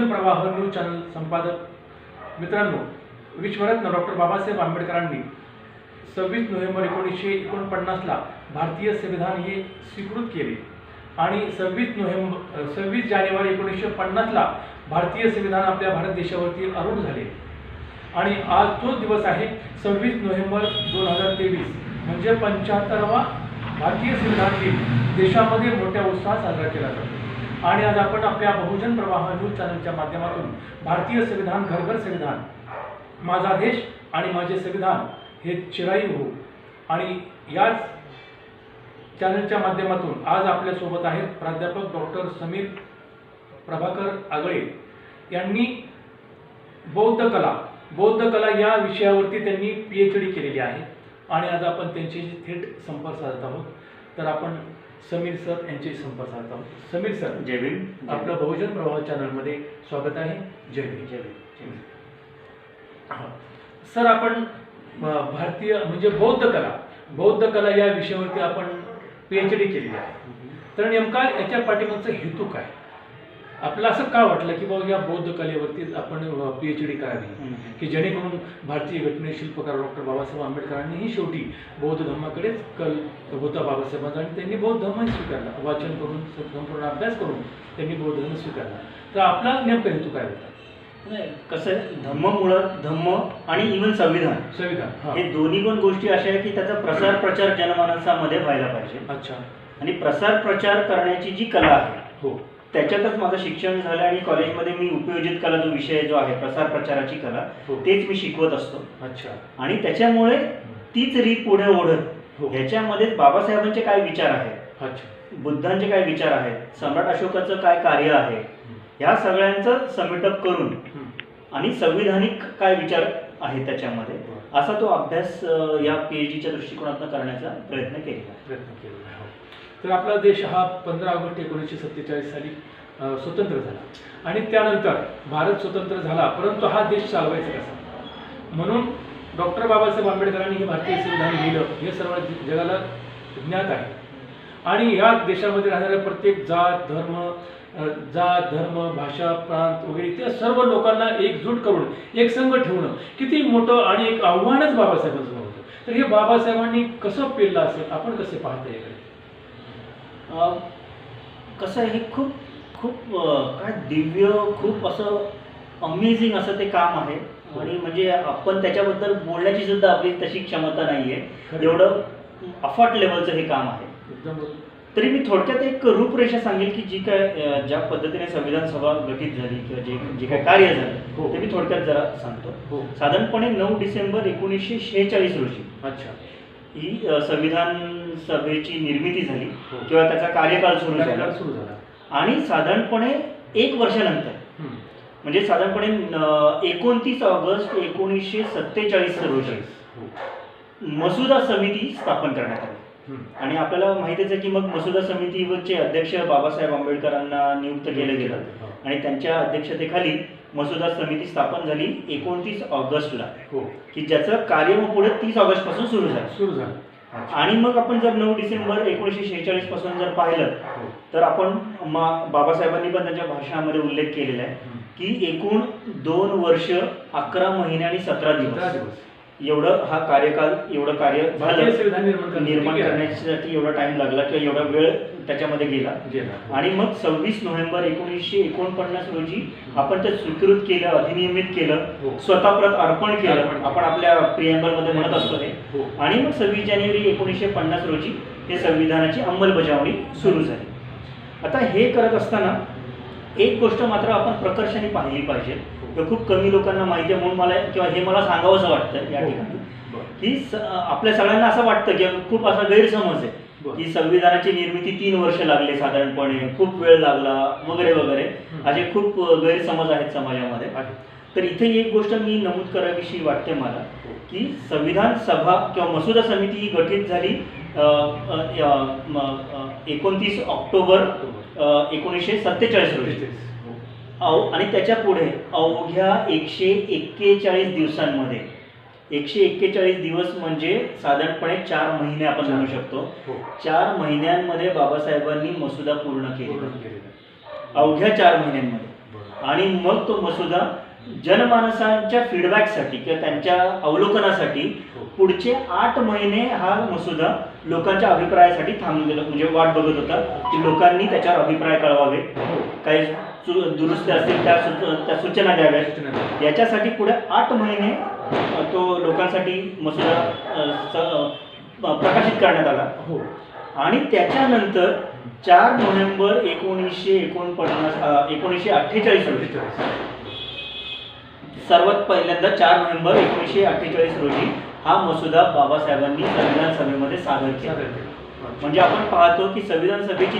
बहुजन प्रवाह news channel संपादक मित्रांनो, विश्वरत्न डॉक्टर बाबासाहेब आंबेडकरांनी 26 नोव्हेंबर 1949ला भारतीय संविधान हे स्वीकृत केले आणि 26 जानेवारी 1950ला भारतीय संविधान आपल्या भारत देशावरती आरूढ झाले आणि आज तोच दिवस आहे 26 नोव्हेंबर 2023 म्हणजे 75वा भारतीय संविधान दिन देशामध्ये मोठ्या उत्साहात साजरा केला जातो। आणि आज आपण आपल्या बहुजन प्रवाह न्यूज चॅनलच्या माध्यमातून भारतीय संविधान, घर संविधान, माझा देश आणि माझे संविधान हे चिरायू हो आणि याच चॅनलच्या माध्यमातून आज आपल्या सोबत आहेत प्राध्यापक डॉक्टर समीर प्रभाकर आगळे यांनी बौद्ध कला या विषयावरती त्यांनी PhD केलेली आहे आणि आज आपण त्यांच्याशी थेट संपर्क साधत आहोत। तर आपण समीर सर यांचे संपर्क साधत आहोत। समीर सर, जय भीम। आपलं बहुजन प्रवाह चॅनलमध्ये स्वागत आहे। जय भीम। जय भीम। सर, आपण भारतीय म्हणजे बौद्ध कला या विषयावरती आपण PhD केलेली आहे, तर नेमका याच्या पाठीमागचा हेतू काय? आपलं असं का वाटलं की बाबा या बौद्ध कलेवरती आपण PhD करावी की जेणेकरून भारतीय घटने शिल्पकार डॉक्टर बाबासाहेब आंबेडकरांनीही शेवटी बौद्ध धर्माकडेच कल होता बाबासाहेबांचा आणि त्यांनी बौद्ध धर्म स्वीकारला, वाचन करून संपूर्ण अभ्यास करून त्यांनी बौद्ध धर्म स्वीकारला। तर आपला नेमका हेतू काय होता? नाही, कसं आहे, धम्म आणि इव्हन संविधान हे दोन्ही पण गोष्टी अशा आहे की त्याचा प्रचार जनमानसामध्ये व्हायला पाहिजे। अच्छा। आणि प्रचार करण्याची जी कला आहे हो, त्याच्यातच माझं शिक्षण झालं आणि कॉलेजमध्ये मी उपयोजित कला जो विषय जो आहे प्रचाराची कला तेच मी शिकवत असतो। अच्छा। आणि त्याच्यामुळे तीच रीत पुढे ओढत ह्याच्यामध्ये बाबासाहेबांचे काय विचार आहेत, अच्छा, बुद्धांचे काय विचार आहेत, सम्राट अशोकाचं काय कार्य आहे, ह्या सगळ्यांचं समिटअप करून आणि संविधानिक काय विचार आहे त्याच्यामध्ये असा तो अभ्यास या PhDच्या दृष्टिकोनातून करण्याचा प्रयत्न केला आहे। तर आपला देश हा 15 ऑगस्ट 1947 साली स्वतंत्र झाला आणि त्यानंतर भारत स्वतंत्र झाला, परंतु हा देश चालवायचा कसा? म्हणून डॉक्टर बाबासाहेब आंबेडकरांनी हे भारतीय संविधान लिहिलं हे सर्व जगाला ज्ञात आहे आणि या देशामध्ये राहणाऱ्या प्रत्येक जात धर्म, भाषा, प्रांत वगैरे त्या सर्व लोकांना एकजूट करून एक संघ ठेवणं किती मोठं आणि एक आव्हानच बाबासाहेबांसमोर होतं। तर हे बाबासाहेबांनी कसं पेललं असेल, आपण कसे पाहता याकडे? कसं आहे, हे खूप काय दिव्य, खूप असं अमेझिंग असं ते काम आहे आणि म्हणजे आपण त्याच्याबद्दल बोलण्याची सुद्धा आपली तशी क्षमता नाहीये, एवढं अफाट लेवलचं हे काम आहे। तरी मी थोडक्यात एक रूपरेषा सांगेल की जी काय ज्या पद्धतीने संविधान सभा गठीत झाली किंवा जे काय कार्य झालं ते मी थोडक्यात जरा सांगतो। साधारणपणे 9 डिसेंबर 1946 रोजी अच्छा ही संविधान सभेची निर्मिती झाली किंवा त्याचा कार्यकाल सुरू झाला आणि साधारणपणे 1 वर्षानंतर म्हणजे साधारणपणे 29 ऑगस्ट 1947 रोजी मसुदा समिती स्थापन करण्यात आली आणि आपल्याला माहितीच आहे की मग मसुदा समितीचे अध्यक्ष बाबासाहेब आंबेडकरांना नियुक्त केलं गेलं आणि त्यांच्या अध्यक्षतेखाली मसुदा समिती स्थापन झाली 29 ऑगस्टला की ज्याचं कार्य मग पुढे 30 ऑगस्ट पासून सुरू झालं। आणि मग आपण जर 9 डिसेंबर 1946 पासून जर पाहिलं तर आपण बाबासाहेबांनी पण त्यांच्या भाषणामध्ये उल्लेख केलेला आहे की एकूण 2 वर्ष 11 महिने आणि 17 दिवस एवढं हा कार्यकाल, एवढं कार्य झालं, निर्माण करण्यासाठी एवढा टाइम लागला किंवा एवढा वेळ त्याच्यामध्ये गेला आणि मग 26 नोव्हेंबर 1949 रोजी आपण ते स्वीकृत केलं, अधिनियमित केलं, स्वतःप्रत अर्पण केलं, आपण आपल्या प्रिएम्बलमध्ये म्हणत असतो हे। आणि मग 26 जानेवारी 1950 रोजी हे संविधानाची अंमलबजावणी सुरू झाली। आता हे करत असताना एक गोष्ट मात्र आपण प्रकर्षाने पाहिली पाहिजे, खूप कमी लोकांना माहिती आहे म्हणून मला किंवा हे मला सांगावंसं वाटतं या ठिकाणी की आपल्या सगळ्यांना असं वाटतं की खूप असा गैरसमज आहे की संविधानाची निर्मिती 3 वर्ष लागले, साधारणपणे खूप वेळ लागला वगैरे वगैरे असे खूप गैरसमज आहेत समाजामध्ये। तर इथे एक गोष्ट मी नमूद करावीशी वाटते मला की संविधान सभा किंवा मसुदा समिती ही गठीत झाली 29 ऑक्टोबर 1947 रोजी आणि त्याच्या पुढे अवघ्या 141 दिवसांमध्ये 141 दिवस म्हणजे साधारणपणे 4 महिने आपण म्हणू शकतो। 4 महिन्यांमध्ये बाबासाहेबांनी मसुदा पूर्ण केला, अवघ्या 4 महिन्यांमध्ये। आणि मग तो मसुदा जनमानसांच्या फीडबॅकसाठी किंवा त्यांच्या अवलोकनासाठी पुढचे 8 महिने हा मसुदा लोकांच्या अभिप्रायासाठी थांबलेला, म्हणजे वाट बघत होता की लोकांनी त्याच्यावर अभिप्राय कळवावे, काही दुरुस्ती असतील त्या सूचना द्याव्यात. याच्यासाठी पुढे 8 महिने तो लोकांसाठी मसुदा प्रकाशित करण्यात आला. आणि त्याच्यानंतर 4 नोव्हेंबर 1948 रोजी, सर्वात पहिल्यांदा 4 नोव्हेंबर 1948 रोजी हा मसुदा बाबासाहेबांनी संविधान सभेमध्ये सादर केला. म्हणजे आपण पाहतो की संविधान सभेची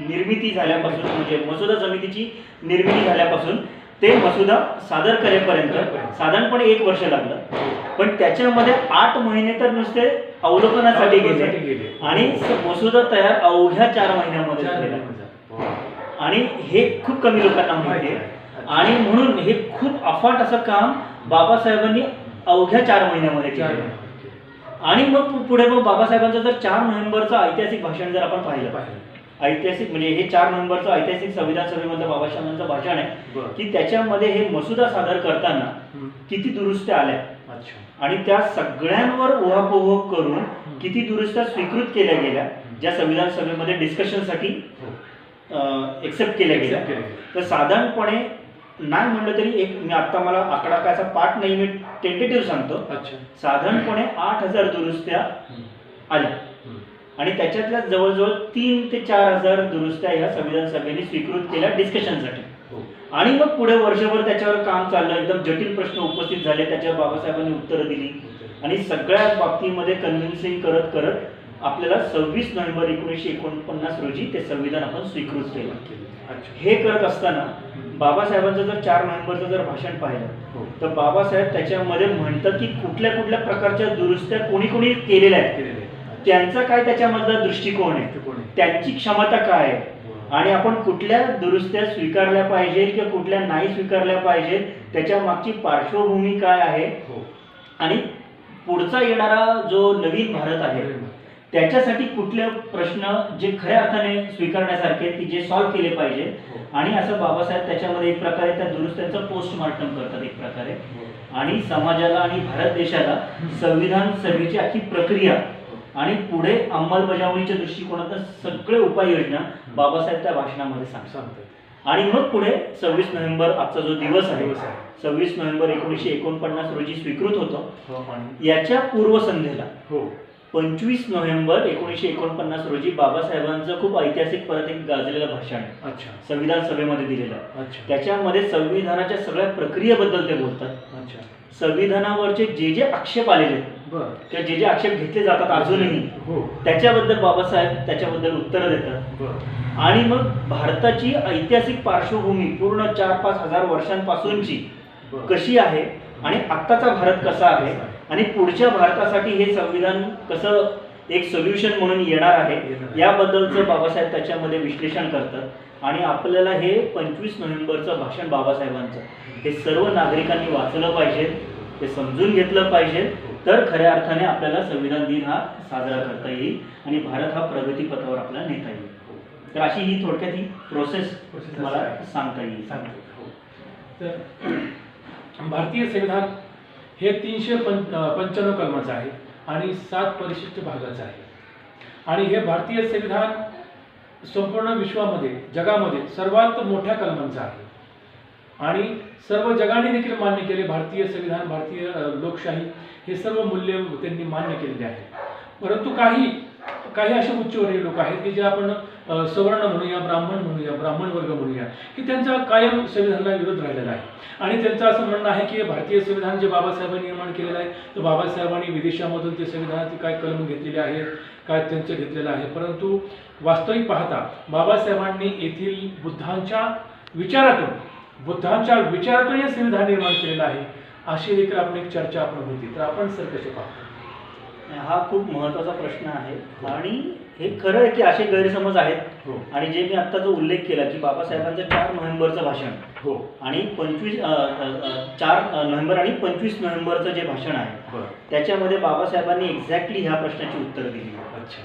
निर्मिती झाल्यापासून, म्हणजे मसुदा समितीची निर्मिती झाल्यापासून ते मसुदा सादर करेपर्यंत साधारणपणे 1 वर्ष लागलं. पण त्याच्यामध्ये 8 महिने तर नुसते अवलोकनासाठी गेले आणि मसुदा तयार अवघ्या 4 महिन्यामध्ये झालेला. आणि हे खूप कमी लोकांना माहिती आहे. आणि म्हणून हे खूप अफाट असं काम बाबासाहेबांनी अवघ्या 4 महिन्यामध्ये केलं. आणि मग पुढे मग बाबासाहेबांचं जर 4 नोव्हेंबरचं ऐतिहासिक भाषण जर आपण पाहिलं, ऐतिहासिक म्हणजे हे 4 नोव्हेंबरचं ऐतिहासिक संविधान सभेमधलं बाबासाहेबांचं भाषण आहे की त्याच्यामध्ये हे मसुदा सादर करताना किती दुरुस्त्या आल्या आणि त्या सगळ्यांवर उहापोह करून किती दुरुस्त्या स्वीकृत केल्या गेल्या, ज्या संविधान सभेमध्ये डिस्कशनसाठी एक्सेप्ट केल्या गेल्या. तर साधारणपणे नाही म्हणलं तरी मी आता मला आकडा कायचा पाठ नाही, मी टेंटेटिव्ह सांगतो, साधारणपणे 8000 दुरुस्त्या आल्या. आणि त्याच्यातल्या जवळजवळ 3 ते 4000 दुरुस्त्या ह्या संविधान सभेने स्वीकृत केल्या डिस्कशनसाठी. आणि मग पुढे वर्षभर त्याच्यावर काम चाललं, एकदम जटिल प्रश्न उपस्थित झाले, त्याच्यावर बाबासाहेबांनी उत्तरं दिली आणि सगळ्या बाबतीमध्ये कन्व्हिन्सिंग करत करत आपल्याला 26 नोव्हेंबर 1949 रोजी ते संविधान आपण स्वीकृत केलं. हे करत असताना बाबासाहेबांचं जर 4 नोव्हेंबरचं जर भाषण पाहिलं तर बाबासाहेब त्याच्यामध्ये म्हणतात की कुठल्या कुठल्या प्रकारच्या दुरुस्त्या कोणी कोणी केलेल्या आहेत, त्यांचा काय त्याच्यामधला दृष्टिकोन आहे, त्यांची क्षमता काय आहे आणि आपण कुठल्या दुरुस्त्या स्वीकारल्या पाहिजे किंवा कुठल्या नाही स्वीकारल्या पाहिजे, त्याच्या मागची पार्श्वभूमी काय आहे आणि पुढचा येणारा जो नवीन भारत आहे त्याच्यासाठी कुठले प्रश्न जे खऱ्या अर्थाने स्वीकारण्यासारखे की जे सॉल्व्ह केले पाहिजे. आणि असं बाबासाहेब त्याच्यामध्ये एक प्रकारे त्या दुरुस्त्यांचं पोस्टमार्टम करतात एक प्रकारे. आणि समाजाला आणि भारत देशाला संविधान सभेची अख्खी प्रक्रिया आणि पुढे अंमलबजावणीच्या दृष्टिकोनातून सगळे उपाययोजना बाबासाहेब त्या भाषणामध्ये सांगतात. आणि मग पुढे 26 नोव्हेंबर आजचा जो दिवस आहे 26 नोव्हेंबर 1949 रोजी स्वीकृत होतो. याच्या पूर्वसंध्येला 25 नोव्हेंबर 1949 रोजी बाबासाहेबांचं खूप ऐतिहासिक परत एक गाजलेलं भाषण आहे संविधान सभेमध्ये दिलेलं. त्याच्यामध्ये संविधानाच्या सगळ्या प्रक्रियेबद्दल ते बोलतात. संविधानावरचे जे जे आक्षेप आलेले किंवा जे जे आक्षेप घेतले जातात अजूनही त्याच्याबद्दल बाबासाहेब त्याच्याबद्दल उत्तरं देतात. आणि मग भारताची ऐतिहासिक पार्श्वभूमी पूर्ण 4-5 हजार वर्षांपासूनची कशी आहे आणि आत्ताचा भारत कसा आहे आणि पुढच्या भारतासाठी हे संविधान कसं एक सोल्युशन म्हणून येणार आहे याबद्दलचं बाबासाहेब त्याच्यामध्ये विश्लेषण करतात. आणि आपल्याला हे 25 नोव्हेंबरचं भाषण बाबासाहेबांचं हे सर्व नागरिकांनी वाचलं पाहिजे, ते समजून घेतलं पाहिजे, तर खऱ्या अर्थाने आपल्याला संविधान दिन हा साजरा करता येईल आणि भारत हा प्रगतीपथावर आपल्याला नेता येईल. तर अशी ही थोडक्यात ही प्रोसेस मला सांगता येईल. तर भारतीय संविधान हे 395 कलमाचं आहे आणि 7 परिशिष्ट भागाचं आहे. आणि हे भारतीय संविधान संपूर्ण विश्वामध्ये जगामध्ये सर्वात मोठ्या कलमांचं आहे. आणि सर्व जगाने देखील मान्य केले भारतीय संविधान, भारतीय लोकशाही हे सर्व मूल्य त्यांनी मान्य केलेले आहे. परंतु काही असे उच्चवर्गीय लोक आहेत की जे आपण सवर्ण म्हणूया, ब्राह्मण वर्ग म्हणूया, की त्यांचा कायम संविधानाला विरोध राहिलेला आहे. आणि त्यांचं असं म्हणणं आहे की भारतीय संविधान जे बाबासाहेबांनी निर्माण केलेलं आहे तर बाबासाहेबांनी विदेशामधून ते संविधानाचे काय कलम घेतलेले आहेत, काय त्यांचं घेतलेलं आहे. परंतु वास्तविक पाहता बाबासाहेबांनी येथील बुद्धांच्या विचारातून हे संविधान निर्माण केलेलं आहे, अशी देखील आपण एक चर्चा आपण होती. तर आपण सर कसे पाहतो? तर अशी ही थोडक्यात ही प्रोसेस मला सांगता येईल. तर भारतीय संविधान हे 395 कलमाचं आहे आणि 7 परिशिष्ट भागाचं आहे. आणि हे भारतीय संविधान संपूर्ण विश्वामध्ये जगामध्ये सर्वात मोठ्या कलमांचं आहे. आणि सर्व जगाने देखील मान्य केलेले आहे भारतीय संविधान भारतीय लोकशाही हे सर्व मूल्य त्यांनी मान्य केलेले आहे. आणि काही असे उच्चवर्गीय लोक आहेत की जे आपण सवर्ण म्हणूया, ब्राह्मण वर्ग म्हणूया, की त्यांचा कायम संविधानाला विरोध राहिलेला आहे. आणि त्यांचं असं म्हणणं आहे की भारतीय संविधान जे बाबासाहेबांनी निर्माण केलेलं आहे तर बाबासाहेबांनी विदेशामधून ते संविधानाचे काय कलम घेतलेले आहेत, काय त्यांचं घेतलेलं आहे. परंतु वास्तविक पाहता बाबासाहेबांनी येथील बुद्धांच्या विचारातून हा खूप महत्त्वाचा प्रश्न आहे आणि हे खरं आहे की असे गैरसमज आहेत हो. आणि जे मी आत्ता जो उल्लेख केला की बाबासाहेबांचं 4 नोव्हेंबरचं भाषण हो. आणि 4 नोव्हेंबर आणि 25 नोव्हेंबरचं जे भाषण आहे बरं. त्याच्यामध्ये बाबासाहेबांनी एक्झॅक्टली ह्या प्रश्नाची उत्तरं दिली. अच्छा.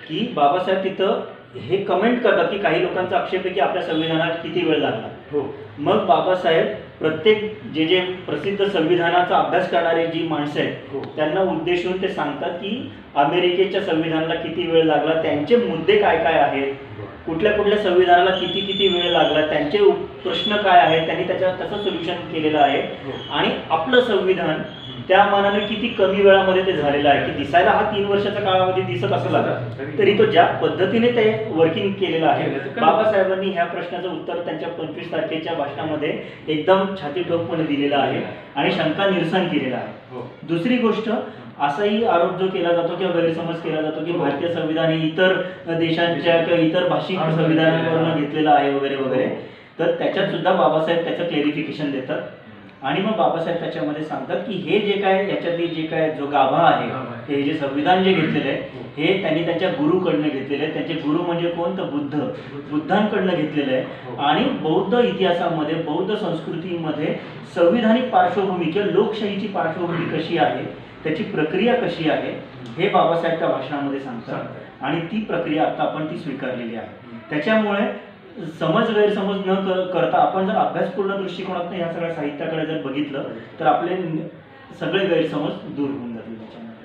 की बाबासाहेब तिथं हे कमेंट करतात की काही लोकांचा आक्षेप आहे की आपल्या संविधानात किती वेळ लागला. हो. मग बाबासाहेब प्रत्येक जे प्रसिद्ध संविधानाचा अभ्यास करणारे जी माणसं आहेत हो. त्यांना उद्देशून ते सांगतात की अमेरिकेच्या संविधानाला किती वेळ लागला, त्यांचे मुद्दे काय काय आहेत, कुठल्या कुठल्या संविधानाला किती किती वेळ लागला, त्यांचे प्रश्न काय आहेत, त्यांनी तसं सोल्युशन केलेलं आहे हो. आणि आपलं संविधान त्या मानाने किती कमी वेळामध्ये ते झालेलं आहे की दिसायला हा 3 वर्षाचा काळामध्ये दिसत असला तरी तो ज्या पद्धतीने ते वर्किंग केलेलं आहे. बाबासाहेबांनी ह्या प्रश्नाचं उत्तर त्यांच्या 25 तारखेच्या भाषणामध्ये एकदम छाती ठोकपणे दिलेलं आहे आणि शंका निरसन केलेलं आहे. दुसरी गोष्ट असाही आरोप जो केला जातो किंवा गैरसमज केला जातो की भारतीय संविधान हे इतर देशांच्या किंवा इतर भाषिक संविधानावरून घेतलेलं आहे वगैरे वगैरे, तर त्याच्यात सुद्धा बाबासाहेब त्याचं क्लेरिफिकेशन देतात आणि मग बाबासाहेब त्याच्यामध्ये सांगतात की हे जे काय याच्यातली जे काय जो गाभा आहे हे जे संविधान जे घेतलेलं आहे हे त्यांनी त्यांच्या गुरुकडनं घेतलेलं आहे. त्यांचे गुरु म्हणजे कोण, तर बुद्धांकडनं घेतलेलं आहे आणि बौद्ध इतिहासामध्ये बौद्ध संस्कृतीमध्ये संविधानिक पार्श्वभूमी किंवा लोकशाहीची पार्श्वभूमी कशी आहे, त्याची प्रक्रिया कशी आहे हे बाबासाहेब त्या भाषणामध्ये सांगतात आणि ती प्रक्रिया आता आपण ती स्वीकारलेली आहे. त्याच्यामुळे समज गैरसमज न करता आपण जर अभ्यासपूर्ण दृष्टिकोनातून ह्या सगळ्या साहित्याकडे जर बघितलं तर आपले सगळे गैरसमज दूर होऊन जातील त्याच्यामध्ये.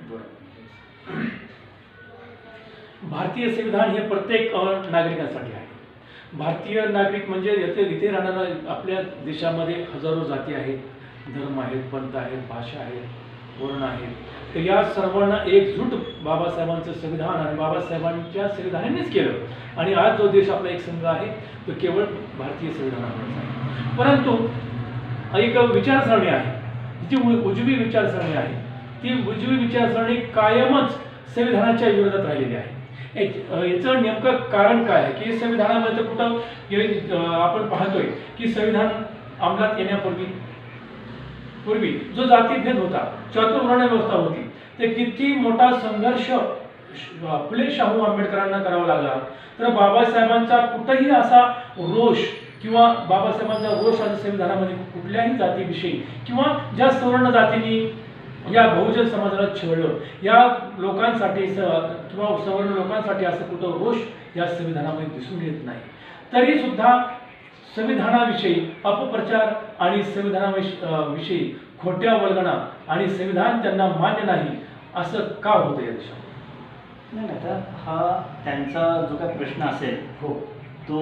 भारतीय संविधान हे प्रत्येक नागरिकांसाठी आहे. भारतीय नागरिक म्हणजे इथे राहणारा आपल्या देशामध्ये हजारो जाती आहेत, धर्म आहेत, पंथ आहेत, भाषा आहेत, वर्ण आहेत. तर या सर्वांना एकजूट बाबासाहेबांचं संविधान आणि बाबासाहेबांच्या संविधानानेच केलं आणि आज जो देश आपला एक संघ आहे तो केवळ भारतीय संविधानामुळेच आहे. परंतु एक विचारसरणी आहे जी उजवी विचारसरणी आहे, ती उजवी विचारसरणी कायमच संविधानाच्या विरोधात राहिलेली आहे. याचं नेमकं कारण काय आहे की संविधानामध्ये कुठं आपण पाहतोय की संविधान अंमलात येण्यापूर्वी जो जातीभेद होता, चातुर्वर्ण व्यवस्था होती, ते किती मोठा संघर्ष फुले शाहू आंबेडकरांना करावा लागला. तर बाबासाहेबांचा कुठंही असा रोष किंवा बाबासाहेबांचा रोष आज संविधानामध्ये कुठल्याही जातीविषयी किंवा ज्या सवर्ण जातींनी या बहुजन समाजाला छळलं या लोकांसाठी किंवा सवर्ण लोकांसाठी असं कुठं रोष या संविधानामध्ये दिसून येत नाही. तरी सुद्धा संविधानाविषयी अपप्रचार आणि संविधानाविषयी खोट्या वल्गना आणि संविधान त्यांना मान्य नाही असं का होतं या देशात? नाही, आता हा त्यांचा जो काय प्रश्न असेल हो तो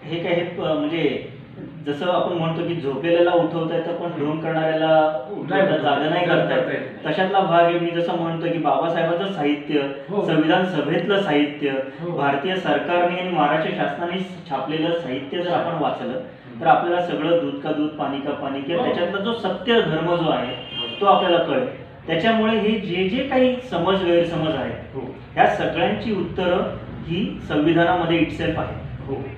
हे काय म्हणजे जसं आपण म्हणतो की झोपलेल्याला उठवता येतं पण ढोंग करणाऱ्याला जागा नाही करता येत, तशातला भाग आहे. मी जसं म्हणतो की बाबासाहेबांचं साहित्य, संविधान सभेतलं साहित्य, भारतीय सरकारने आणि महाराष्ट्र शासनाने छापलेलं साहित्य जर आपण वाचलं तर आपल्याला सगळं दूध का दूध पाणी का पाणी किंवा त्याच्यातला जो सत्य धर्म जो आहे तो आपल्याला कळेल. त्याच्यामुळे हे जे काही समज गैरसमज आहेत ह्या सगळ्यांची उत्तरं ही संविधानामध्ये इटसेल्फ आहे.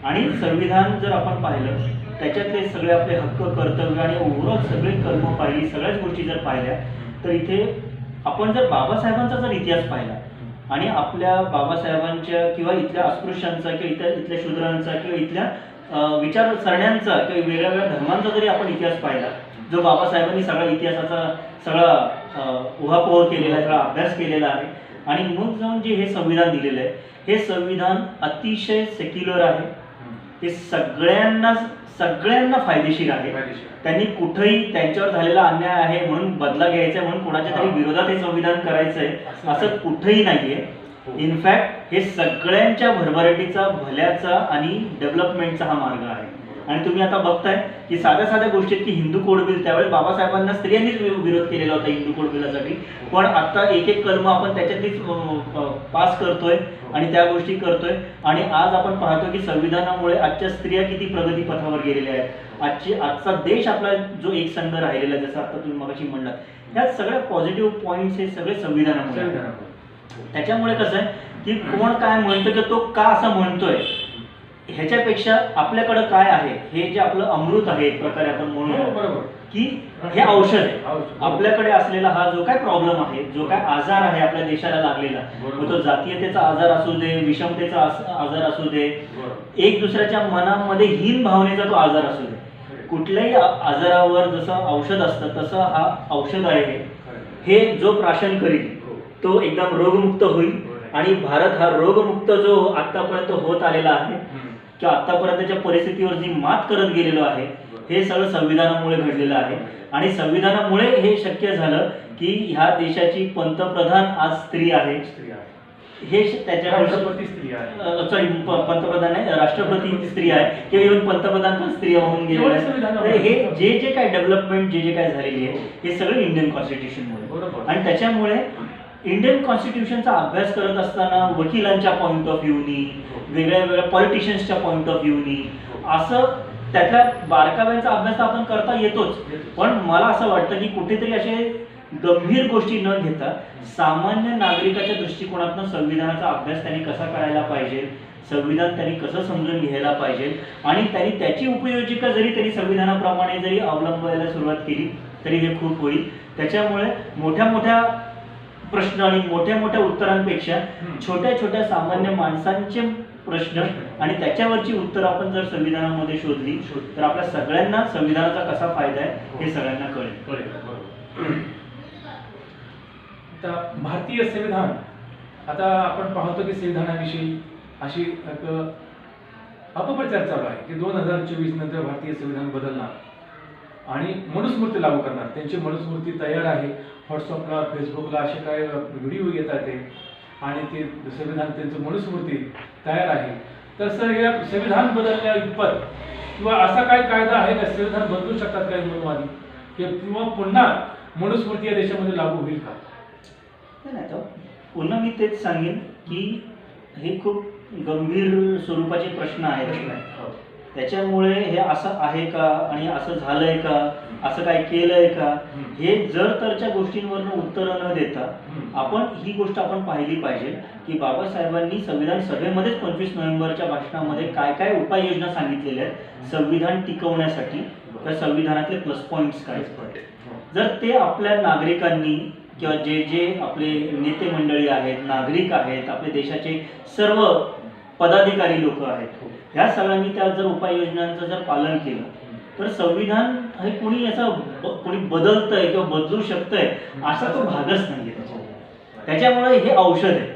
आणि संविधान जर आपण पाहिलं त्याच्यातले सगळे आपले हक्क, कर्तव्य आणि ओव्हरऑल सगळे कर्म पाहिली, सगळ्याच गोष्टी जर पाहिल्या तर इथे आपण जर बाबासाहेबांचा जर इतिहास पाहिला आणि आपल्या बाबासाहेबांच्या किंवा इथल्या अस्पृश्यांचा किंवा इथल्या शूद्रांचा किंवा इथल्या विचारसरण्यांचा किंवा वेगळ्या वेगळ्या धर्मांचा जरी आपण इतिहास पाहिला, जो बाबासाहेबांनी सगळा इतिहासाचा सगळा उहापोह केलेला आहे, सगळा अभ्यास केलेला आहे आणि मग जाऊन जे हे संविधान दिलेलं आहे हे संविधान अतिशय सेक्युलर आहे. हे सगळ्यांना फायदेशीर आहे. त्यांनी कुठेही त्यांच्यावर झालेला अन्याय आहे म्हणून बदला घ्यायचा म्हणून कोणाच्या तरी विरोधात हे संविधान करायचंय असं कुठेही नाहीये. इनफॅक्ट हे सगळ्यांच्या भरभराटीचा, भल्याचा आणि डेव्हलपमेंटचा हा मार्ग आहे. आणि तुम्ही आता बघताय की साध्या गोष्टीत की हिंदू कोड बिल त्यावेळेस बाबासाहेबांना स्त्रियांनीच विरोध केलेला होता हिंदू कोड बिलासाठी, पण आता एक कलम आपण त्याच्यातलीच पास करतोय आणि त्या गोष्टी करतोय आणि आज आपण पाहतो की संविधानामुळे आजच्या स्त्रिया किती प्रगती पथावर गेलेल्या आहेत. आजचा देश आपला जो एक संघ राहिलेला आहे, जसं आता तुम्ही मगाशी म्हणलात, ह्या सगळ्या पॉझिटिव्ह पॉईंट्स हे सगळे संविधानामुळे. त्याच्यामुळे कसं आहे की कोण काय म्हणतो की तो का असं म्हणतोय ह्याच्यापेक्षा आपल्याकडं काय आहे हे जे आपलं अमृत आहे एक प्रकारे आपण म्हणू, की हे औषध आहे. औषध. आपल्याकडे असलेला हा जो काय प्रॉब्लेम आहे, जो काय आजार आहे आपल्या देशाला लागलेला, मग तो जातीयतेचा आजार असू दे, विषमतेचा आजार असू दे, एक दुसऱ्याच्या मनामध्ये हीन भावनेचा तो आजार असू दे, कुठल्याही आजारावर जसं औषध असतं तसं हा औषध आहे. हे जो प्राशन करील तो एकदम रोगमुक्त होईल. आणि भारत हा रोगमुक्त जो आतापर्यंत होत आलेला आहे किंवा आतापर्यंतच्या परिस्थितीवर जी मात करत गेलेलो आहे, हे सगळं संविधानामुळे घडलेलं आहे. आणि संविधानामुळे हे शक्य झालं की ह्या देशाची पंतप्रधान आज स्त्री आहे. हे राष्ट्रपती स्त्री आहे. सॉरी, पंतप्रधान आहे, राष्ट्रपती स्त्री आहे किंवा इव्हन पंतप्रधान पण स्त्री होऊन गेलेले आहे. हे जे काय डेव्हलपमेंट जे काय झालेली आहे हे सगळं इंडियन कॉन्स्टिट्यूशनमुळे. आणि त्याच्यामुळे इंडियन कॉन्स्टिट्यूशनचा अभ्यास करत असताना वकिलांच्या पॉईंट ऑफ व्ह्यूनी, वेगळ्या वेगळ्या पॉलिटिशियन्सच्या पॉईंट ऑफ व्ह्यूनी, असं त्यातल्या बारकाव्यांचा अभ्यास तर आपण करता येतोच. पण मला असं वाटतं की कुठेतरी असे गंभीर गोष्टी न घेता सामान्य नागरिकाच्या दृष्टिकोनातून संविधानाचा अभ्यास त्यांनी कसा करायला पाहिजे, संविधान त्यांनी कसं समजून घ्यायला पाहिजे आणि त्यांनी त्याची उपयोजिका जरी त्यांनी संविधानाप्रमाणे जरी अवलंबायला सुरुवात केली तरी हे खूप होईल. त्याच्यामुळे मोठ्या मोठ्या प्रश्न आणि मोठ्या मोठ्या उत्तरांपेक्षा छोट्या छोट्या सामान्य माणसांचे प्रश्न आणि त्याच्यावरची उत्तर आपण जर संविधानामध्ये शोधली तर आपल्या सगळ्यांना संविधानाचा कसा फायदा आहे हे सगळ्यांना कळेल. आता भारतीय संविधान, आता आपण पाहतो की संविधानाविषयी अशी एक अपप्रचार चालू आहे की 2024 नंतर भारतीय संविधान बदलणार आणि मनुस्मृती लागू करणार. त्यांची मनुस्मृती तयार आहे. व्हॉट्सअपला, फेसबुकला असे काय व्हिडिओ येतात ते आणि ते संविधान त्यांचं मनुस्मृती तयार आहे. तर सर, या संविधान बदलण्या इतपत किंवा असा काय कायदा आहे का संविधान बदलू शकतात काही मनुवादी किंवा पुन्हा मनुस्मृती या देशामध्ये लागू होईल का? नाही, पुन्हा मी तेच सांगेन की हे खूप गंभीर स्वरूपाचे प्रश्न आहेत. त्याच्यामुळे हे असं आहे का आणि असं झालंय का, असं काय केलंय का, हे जर तरच्या गोष्टींवरनं उत्तरं न देता आपण ही गोष्ट आपण पाहिली पाहिजे की बाबासाहेबांनी संविधान सभेमध्येच 25 नोव्हेंबरच्या भाषणामध्ये काय काय उपाययोजना सांगितलेल्या आहेत संविधान टिकवण्यासाठी, त्या संविधानातले प्लस पॉईंट्स काय. जर ते आपल्या नागरिकांनी किंवा जे जे आपले नेते मंडळी आहेत, नागरिक आहेत, आपल्या देशाचे सर्व पदाधिकारी लोक आहेत, ह्या सगळ्यांनी त्या जर उपाययोजनांचं जर पालन केलं तर संविधान हे कोणी कोणी बदलतंय किंवा बदलू शकतंय असा तो भागच नाहीये. त्याच्यामुळे हे औषध आहे.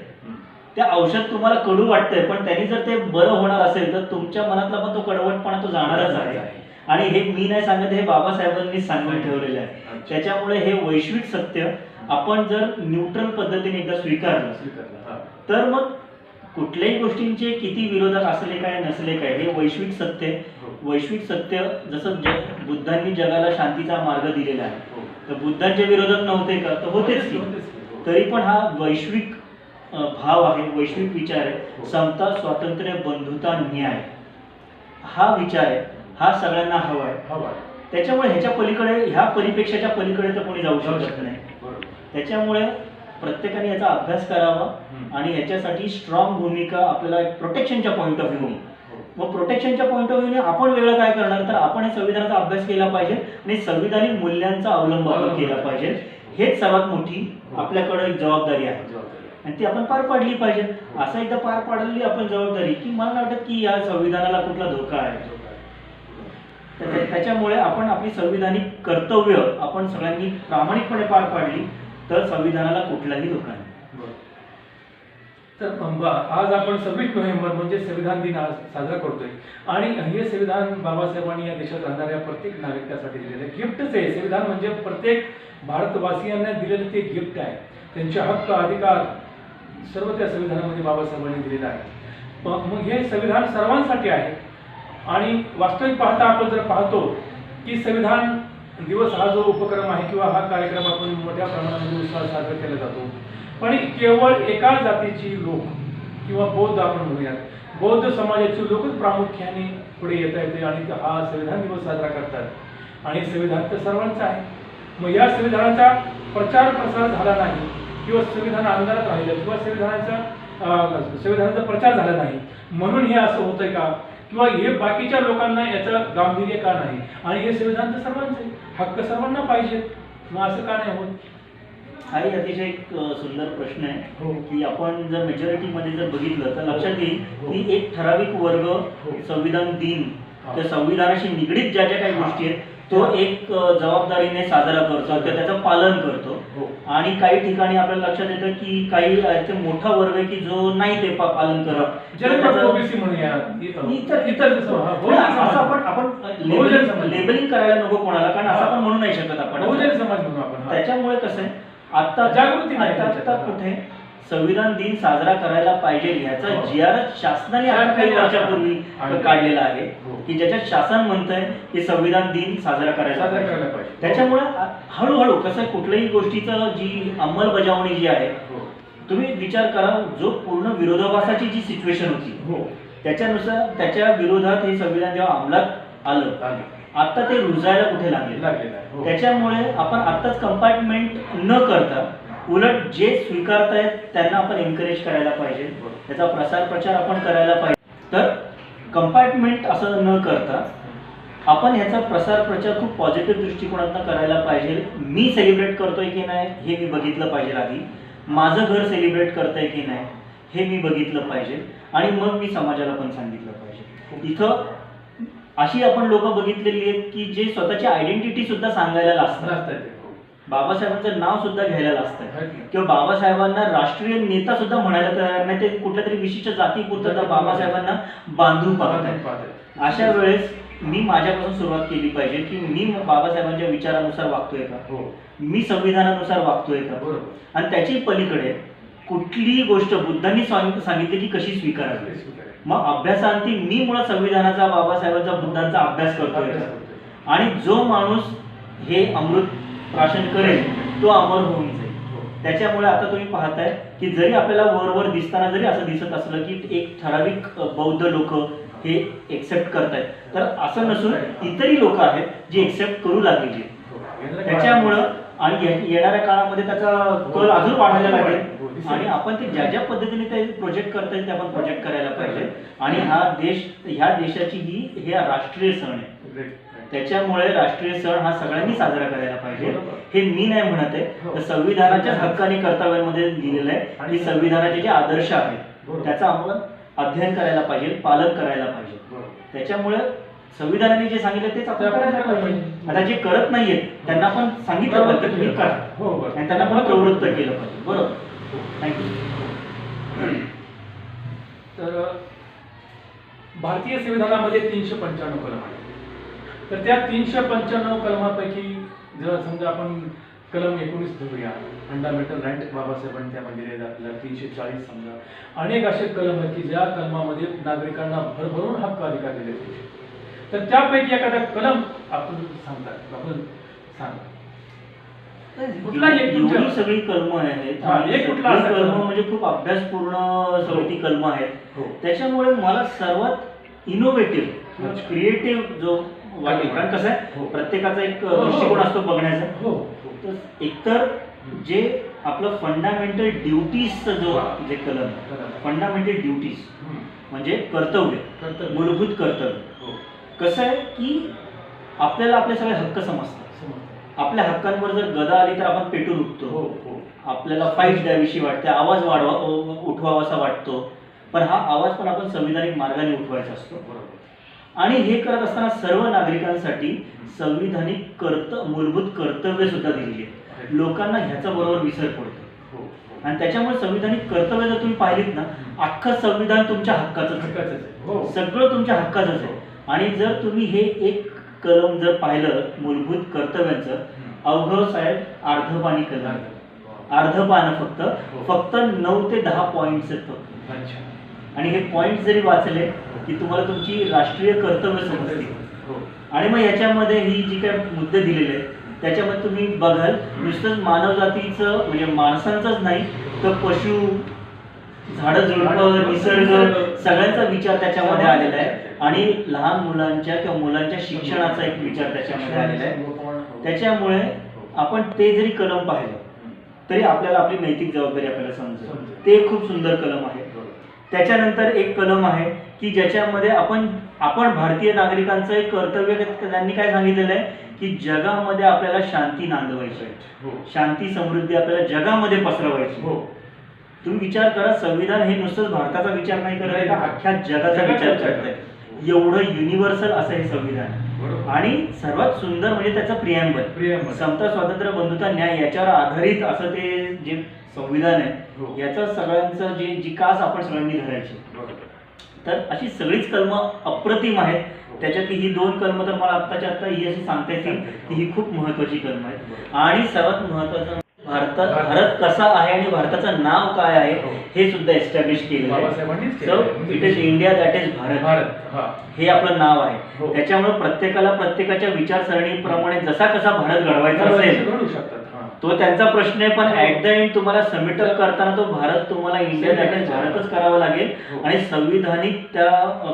ते औषध तुम्हाला कडू वाटतंय पण त्यांनी जर ते बरं होणार असेल तर तुमच्या मनातला पण तो कडवटपणा तो जाणारच आहे. आणि हे मी नाही सांगत, हे बाबासाहेबांनी सांगून ठेवलेलं आहे. त्याच्यामुळे हे वैश्विक सत्य आपण जर न्यूट्रल पद्धतीने एकदा स्वीकारलं तर मग कुठल्याही गोष्टींचे किती विरोधक असले काय नसले काय हे वैश्विक सत्य जसं बुद्धांनी जगाला शांतीचा मार्ग दिलेला आहे तर बुद्धांचे विरोधक नव्हते का, तर होतेच की. तरी पण हा वैश्विक भाव आहे, वैश्विक विचार आहे. समता, स्वातंत्र्य, बंधुता, न्याय हा विचार आहे, हा सगळ्यांना हवा आहे. त्याच्यामुळे ह्याच्या पलीकडे, ह्या परिपेक्षाच्या पलीकडे तर कोणी जाऊ शकत नाही. त्याच्यामुळे प्रत्येकाने याचा अभ्यास करावा आणि याच्यासाठी स्ट्रॉंग भूमिका आपल्याला प्रोटेक्शनच्या पॉईंट ऑफ व्ह्यू, मग प्रोटेक्शनच्या पॉईंट ऑफ व्ह्यूने आपण वेगळं काय करणार तर आपण संविधानाचा अभ्यास केला पाहिजे आणि संविधानिक मूल्यांचा अवलंब केला पाहिजे. हेच सर्वात मोठी आपल्याकडे एक जबाबदारी आहे आणि ती आपण पार पाडली पाहिजे. असं एकदा पार पाडलेली आपण जबाबदारी की मला वाटतं की या संविधानाला कुठला धोका आहे. त्याच्यामुळे आपण आपली संविधानिक कर्तव्य आपण सगळ्यांनी प्रामाणिकपणे पार पाडली तर संविधानाला कुठलाही धोका नाही. तर आज आपण 26 नोव्हेंबर म्हणजे संविधान दिन आज साजरा करतोय आणि हे संविधान बाबासाहेबांनी या देशात राहणाऱ्या प्रत्येक नागरिकासाठी दिलेलं गिफ्टच आहे. संविधान म्हणजे प्रत्येक भारतवासियांना दिलेलं ते गिफ्ट आहे. त्यांचे हक्क, अधिकार सर्व त्या संविधानामध्ये बाबासाहेबांनी दिलेलं आहे. मग हे संविधान सर्वांसाठी आहे आणि वास्तविक पाहता आपण जर पाहतो की संविधान दिवस हा जो उपक्रम आहे किंवा हा कार्यक्रम आपण मोठ्या प्रमाणामध्ये उत्साहात साजरा केला जातो पण केवळ एका जातीची लोक किंवा बौद्ध आपण म्हणूयात, बौद्ध समाजाचे लोकच प्रामुख्याने पुढे येता येते आणि हा संविधान दिवस साजरा करतात आणि संविधान तर सर्वांचं आहे. मग या संविधानाचा प्रचार प्रसार झाला नाही किंवा संविधान अंधारात राहिलं किंवा संविधानाचा प्रचार झाला नाही म्हणून हे असं होतंय का किंवा हे बाकीच्या लोकांना याचं गांभीर्य का नाही, आणि हे संविधान तर सर्वांचं आहे, हक्क सर्वांना पाहिजेत, मग असं का नाही होत? हाही अतिशय एक सुंदर प्रश्न आहे हो. की आपण जर मेजॉरिटीमध्ये जर बघितलं तर लक्षात येईल हो. की एक ठराविक वर्ग संविधान दिन त्या संविधानाशी निगडीत ज्या ज्या काही गोष्टी आहेत तो एक जबाबदारीने साजरा करतो किंवा त्याचं पालन करतो. हो. आणि काही ठिकाणी आपल्याला लक्षात येतं की काही असे मोठा वर्ग आहे की जो नाही ते पालन करत. ज्याला ओबीसी म्हणूया, इतर असं आपण लेबलिंग करायला नको कोणाला, कारण असं आपण म्हणू नाही शकत आपण. बहुजन समाज म्हणू आपण. त्याच्यामुळे कसं आहे, आता जागृती नाही आता कुठे संविधान दिन साजरा करायला पाहिजे ह्याचा GR शासनाने आता काही वर्षापूर्वी काढलेला आहे की ज्याच्यात शासन म्हणतंय की संविधान दिन साजरा करायला पाहिजे. त्याच्यामुळे हळूहळू कसं आहे, कुठल्याही गोष्टीचं जी अंमलबजावणी जी आहे, तुम्ही विचार करा, जो पूर्ण विरोधाभासाची जी सिच्युएशन होती त्याच्यानुसार त्याच्या विरोधात हे संविधान जेव्हा अंमलात आलं, आता ते रुजायला कुठे लागले. त्याच्यामुळे आपण आत्ताच कंपार्टमेंट न करता उलट जे स्वीकारतायत त्यांना आपण एनकरेज करायला पाहिजे, त्याचा प्रसार प्रचार आपण करायला पाहिजे. तर कंपार्टमेंट असं न करता आपण ह्याचा प्रसार प्रचार खूप पॉझिटिव्ह दृष्टिकोनातून करायला पाहिजे. मी सेलिब्रेट करतोय की नाही हे मी बघितलं पाहिजे आधी, माझं घर सेलिब्रेट करतंय की नाही हे मी बघितलं पाहिजे, आणि मग मी समाजाला पण सांगितलं पाहिजे. इथं अशी आपण लोक बघितलेली आहेत की जे स्वतःची आयडेंटिटी सुद्धा सांगायला लाजतात, बाबासाहेबांचं नाव सुद्धा घ्यायला लाजतात, किंवा बाबासाहेबांना राष्ट्रीय नेता सुद्धा म्हणायला तयार नाही, ते कुठल्या तरी विशिष्ट जातीपुरतं बाबासाहेबांना बांधून पाहतात. अशा वेळेस मी माझ्यापासून सुरुवात केली पाहिजे की मी बाबासाहेबांच्या विचारानुसार वागतोय का, मी संविधानानुसार वागतोय का, आणि त्याची पलीकडे कुठलीही गोष्ट बुद्धांनी सांगितली की कशी स्वीकारावी. मग अभ्यासांती मी मुळात संविधानाचा, बाबासाहेबांचा, बुद्धांचा अभ्यास करतोय का, आणि जो माणूस हे अमृत प्राशन करेल तो अमर होऊन जाईल. त्याच्यामुळे आता तुम्ही पाहताय की जरी आपल्याला वर दिसताना जरी असं दिसत असलं की एक ठराविक बौद्ध लोक हे एक्सेप्ट करतायत, तर असं नसून इतरही लोक आहेत जे एक्सेप्ट करू लागलेली. त्याच्यामुळं आणि येणाऱ्या काळामध्ये त्याचा कल अजून वाढायला लागेल, आणि आपण ते ज्या ज्या पद्धतीने ते प्रोजेक्ट करता येईल ते आपण प्रोजेक्ट करायला पाहिजे. आणि ह्या देशाची हे राष्ट्रीय सण आहे, त्याच्यामुळे राष्ट्रीय सण हा सगळ्यांनी साजरा करायला पाहिजे. हे मी नाही म्हणत आहे, तर संविधानाच्याच हक्काने कर्तव्यांमध्ये लिहिलेलं आहे की संविधानाचे जे आदर्श आहेत त्याचा आपण अध्ययन करायला पाहिजे, पालन करायला पाहिजे. त्याच्यामुळे संविधानाने जे सांगितलं तेच आपण करायला पाहिजे. आता जे करत नाहीयेत त्यांना आपण सांगितलं पाहिजे तुम्ही करा, आणि त्यांना पण प्रवृत्त केलं पाहिजे. बरोबर, थँक्यू. तर भारतीय संविधानामध्ये 395 कलम आहेत. तर त्या 395 कलमापैकी जर समजा आपण कलम 19 धरूया, फंडामेंटल राईट बाबासाहेबांनी त्यामध्ये दिलेले आपल्याला 340 समजा, अनेक असे कलम आहेत की ज्या कलमामध्ये नागरिकांना भरभरून हक्क अधिकार दिले पाहिजे. तर त्यापैकी एखादा कलम आपण सांगतात, आपण सांगा कुठला एवढी सगळी कलम आहेत, एक कुठला कलम म्हणजे खूप अभ्यासपूर्ण सगळी ती कलम आहेत. त्याच्यामुळे मला सर्वात इनोव्हेटिव्ह क्रिएटिव्ह जो वाटेल, कारण कसं आहे प्रत्येकाचा एक दृष्टिकोन असतो बघण्याचा. एकतर जे आपलं फंडामेंटल ड्युटीजचं जो जे कलम, फंडामेंटल ड्युटीज म्हणजे कर्तव्य, मूलभूत कर्तव्य. कसं आहे की आपल्याला आपले सगळे हक्क समजतात, आपल्या हक्कांवर जर गदा आली तर आपण पेटून उठतो, आपल्याला फाईट द्यावीशी वाटते, आवाज उठवावासा वाटतो, पण हा आवाज पण आपण संविधानिक मार्गाने उठवायचा असतो. आणि हे करत असताना सर्व नागरिकांसाठी संविधानिक मूलभूत कर्तव्य सुद्धा दिलेली आहेत. लोकांना ह्याचा बरोबर विसर पडतो, आणि त्याच्यामुळे संविधानिक कर्तव्य जर तुम्ही पाहिलीत ना, अख्खं संविधान तुमच्या हक्काचं आहे, सगळं तुमच्या हक्काचंच आहे. आणि जर तुम्ही हे एक कलम जर पाहिलं मूलभूत कर्तव्यांचं, अवघं साहेब अर्धपानी कलम, अर्धपान फक्त 9 ते 10 पॉइंट्स आहेत फक्त. आणि हे पॉइंट जरी वाचले की तुम्हाला तुमची राष्ट्रीय कर्तव्य समजतील. आणि मग याच्यामध्ये ही जी काय मुद्दे दिलेले आहेत त्याच्यामध्ये तुम्ही बघाल नुसतंच मानवजातीचं म्हणजे माणसांचंच नाही तर पशु, झाडं झुडपं, निसर्ग सगळ्यांचा विचार त्याच्यामध्ये आलेला आहे. आणि लहान मुलांच्या किंवा मुलांच्या शिक्षणाचा एक विचार त्याच्यामध्ये आलेला आहे. त्याच्यामुळे आपण ते जरी कलम पाहिलं तरी आपल्याला आपली नैतिक जबाबदारी आपल्याला समजेल. ते खूप सुंदर कलम आहे. त्याच्यानंतर एक कलम आहे की ज्याच्यामध्ये आपण भारतीय नागरिकांचं एक कर्तव्य त्यांनी काय सांगितलेलं आहे की जगामध्ये आपल्याला शांती नांदवायची आहे, हो. शांती समृद्धी आपल्याला जगामध्ये पसरवायची. हो. तुम्ही विचार करा, संविधान हे नुसतंच भारताचा विचार नाही करत आहे, अख्ख्या जगाचा विचार करत आहे. एवढं युनिव्हर्सल असं हे संविधान आहे. आणि सर्वात सुंदर म्हणजे त्याचं प्रिॲम्बल, समता स्वातंत्र्य बंधुता न्याय याच्यावर आधारित असं ते जे संविधान आहे, याचं सगळ्यांचं जी कास आपण सगळ्यांनी धरायची. तर अशी सगळीच कलम अप्रतिम आहेत. त्याच्यातली ही 2 कलम तर मला आत्ताच्या आत्ता ही अशी सांगता येतील की ही खूप महत्वाची कलम आहे. आणि सर्वात महत्वाचं भारत कसा आहे आणि भारताचं नाव काय आहे हे सुद्धा एस्टॅब्लिश केलेलं आहे. So it is India that is Bharat, हे आपलं नाव आहे. त्याच्यामुळे प्रत्येकाला प्रत्येकाच्या विचारसरणीप्रमाणे जसा कसा भारत घडवायचा असेल तो त्यांचा प्रश्न आहे, पण ऍट द एंड तुम्हाला समिट करताना तो भारत तुम्हाला इंडिया दॅट इज भारतच करावा लागेल आणि संविधानिक त्या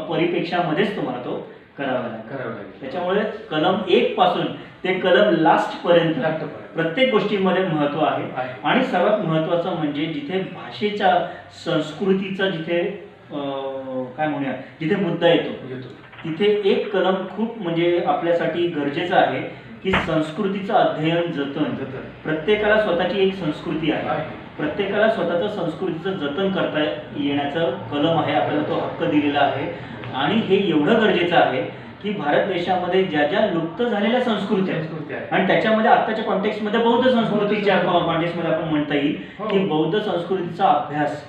परिपेक्षामध्येच तुम्हाला तो करावा लागेल. त्याच्यामुळे कलम 1 पासून ते कलम लास्ट पर्यंत प्रत्येक गोष्टीमध्ये महत्व आहे. आणि सर्वात महत्वाचं म्हणजे जिथे भाषेच्या संस्कृतीचा जिथे काय म्हणूया जिथे मुद्दा येतो तिथे एक कलम खूप म्हणजे आपल्यासाठी गरजेचं आहे की संस्कृतीचं अध्ययन जतन. प्रत्येकाला स्वतःची एक संस्कृती आहे, प्रत्येकाला स्वतःचं संस्कृतीचं जतन करता येण्याचं कलम आहे, आपल्याला तो हक्क दिलेला आहे. आणि हे एवढं गरजेचं आहे की भारत देशामध्ये ज्या ज्या लुप्त झालेल्या संस्कृती आहेत आणि त्याच्यामध्ये आत्ताच्या कॉन्टेक्स्टमध्ये बौद्ध संस्कृतीच्या कॉन्टेक्स्टमध्ये आपण म्हणता येईल की बौद्ध संस्कृतीचा अभ्यास,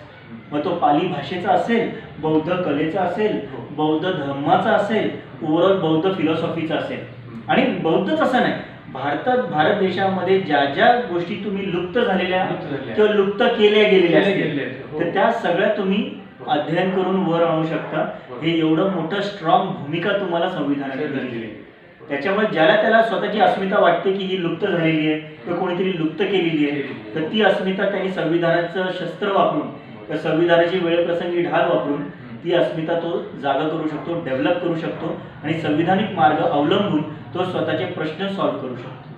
मग तो पाली भाषेचा असेल, बौद्ध कलेचा असेल, बौद्ध धर्माचा असेल, ओव्हरऑल बौद्ध फिलॉसॉफीचा असेल. आणि बौद्धच असं नाही, भारत देशामध्ये ज्या ज्या गोष्टी तुम्ही लुप्त झालेल्या किंवा लुप्त केल्या गेलेल्या असतील तर त्या सगळ्या तुम्ही अध्ययन करून वर आणू शकता. हे एवढं मोठं स्ट्रॉंग भूमिका तुम्हाला संविधानाने दिलेली आहे. त्याच्यामुळे ज्याला त्याला स्वतःची अस्मिता वाटते की ही लुप्त झालेली आहे किंवा कोणीतरी लुप्त केलेली आहे तर ती अस्मिता त्यांनी संविधानाचं शस्त्र वापरून त्या संविधानाची वेळप्रसंगी ढाल वापरून ती अस्मिता तो जागा करू शकतो, डेव्हलप करू शकतो आणि संविधानिक मार्ग अवलंबून तो स्वतःचे प्रश्न सॉल्व्ह करू शकतो.